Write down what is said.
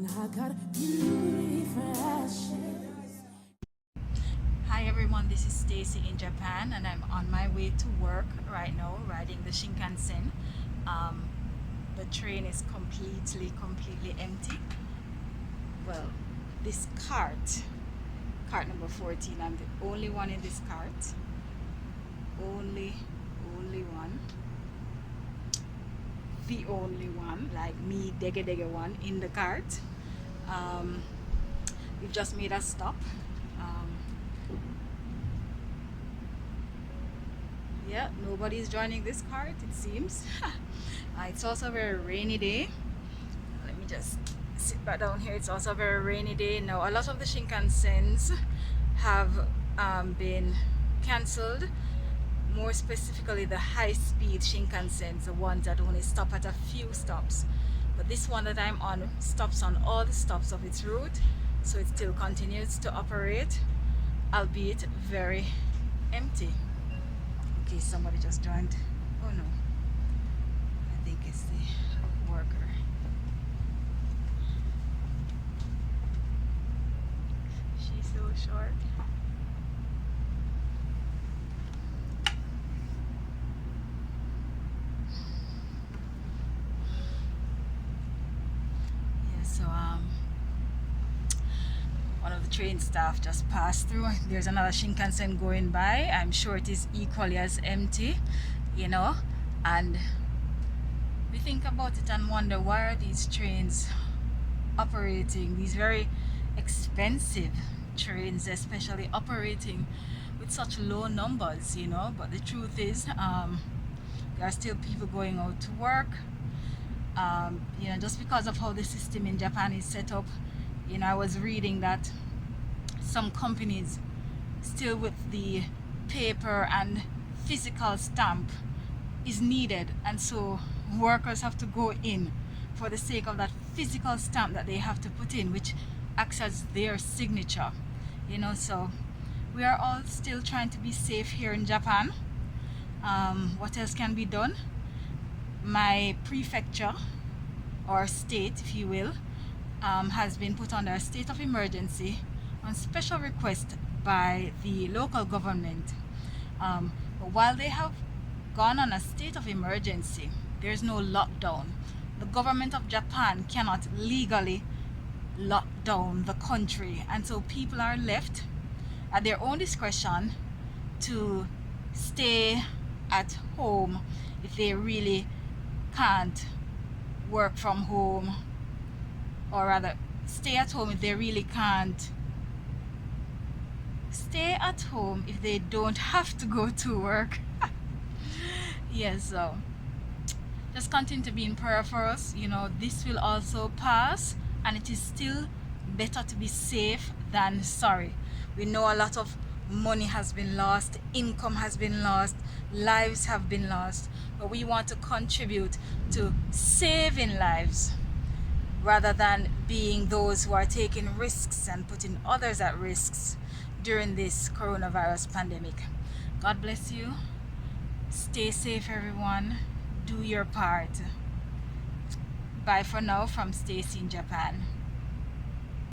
I got beauty flashes. Hi everyone, this is Stacy in Japan and I'm on my way to work right now riding the Shinkansen. The train is completely empty. Well, this cart number 14, I'm the only one in this cart. Only one. The only one, like me, dege one in the cart. We've just made a stop. Yeah, nobody's joining this cart, it seems. It's also a very rainy day. Let me just sit back down here. It's also a very rainy day. Now, a lot of the Shinkansens have been cancelled. More specifically, the high-speed Shinkansens, the ones that only stop at a few stops. But this one that I'm on stops on all the stops of its route, so it still continues to operate, albeit very empty. Okay, somebody just joined. Oh no, I think it's the worker. She's so short. Yeah, so one of the train staff just passed through. There's another Shinkansen going by. I'm sure it is equally as empty, you know. And we think about it and wonder, why are these trains operating, these very expensive trains especially, operating with such low numbers, you know? But the truth is, there are still people going out to work. You know, just because of how the system in Japan is set up. You know, I was reading that some companies still with the paper and physical stamp is needed, and so workers have to go in for the sake of that physical stamp that they have to put in, which acts as their signature, you know. So we are all still trying to be safe here in Japan. What else can be done? My prefecture, or state if you will, has been put under a state of emergency on special request by the local government. But while they have gone on a state of emergency, there's no lockdown. The government of Japan cannot legally lock down the country, and so people are left at their own discretion to stay at home if they really can't work from home, or rather stay at home if they really can't stay at home if they don't have to go to work. Yes, so just continue to be in prayer for us. You know, this will also pass, and it is still better to be safe than sorry. We know a lot of money has been lost, income has been lost, lives have been lost, but we want to contribute to saving lives rather than being those who are taking risks and putting others at risks during this coronavirus pandemic. God bless you. Stay safe, everyone. Do your part. Bye for now from Stacy in Japan.